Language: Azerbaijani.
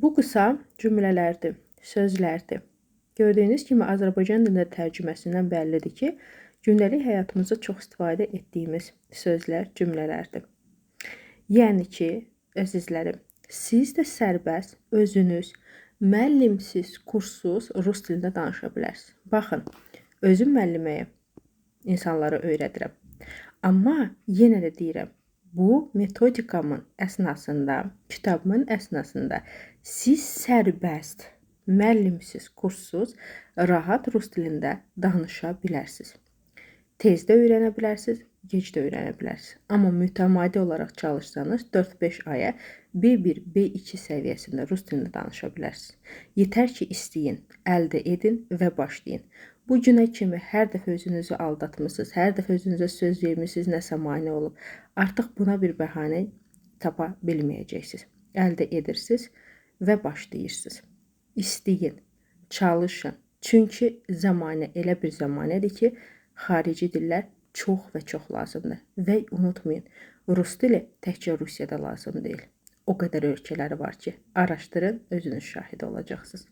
Bu qısa cümlələrdir, sözlərdir. Gördüyünüz kimi Azərbaycan dilində tərcüməsindən bəllidir ki, gündəlik həyatımızda çox istifadə etdiyimiz sözlər, cümlələrdir. Yəni ki, əzizlərim, siz də sərbəst özünüz müəllimsiz, kurssuz rus dilində danışa bilərsiniz. Baxın, özüm müəlliməyəm, insanlara öyrədirəm. Amma yenə də deyirəm, bu metodikamın əsnasında, kitabımın əsnasında siz sərbəst, müəllimsiz, kurssuz, rahat rus dilində danışa bilərsiniz. Tez də öyrənə bilərsiniz, gec də öyrənə bilərsiniz. Amma mütəmadi olaraq çalışsanız 4-5 aya B1, B2 səviyyəsində rus dilində danışa bilərsiniz. Yetər ki, istəyin, əldə edin və başlayın. Bu günə kimi hər dəfə özünüzü aldatmısınız, hər dəfə özünüzə söz vermişsiniz, nəsə mane olub. Artıq buna bir bəhanə tapa bilməyəcəksiniz. Əldə edirsiniz və başlayırsınız. İstəyin, çalışın. Çünki zamanə elə bir zamanədir ki, xarici dillər çox və çox lazımdır. Və unutmayın, rus dili təkcə Rusiyada lazım deyil. O qədər ölkələri var ki, araşdırın, özünüz şahid olacaqsınız.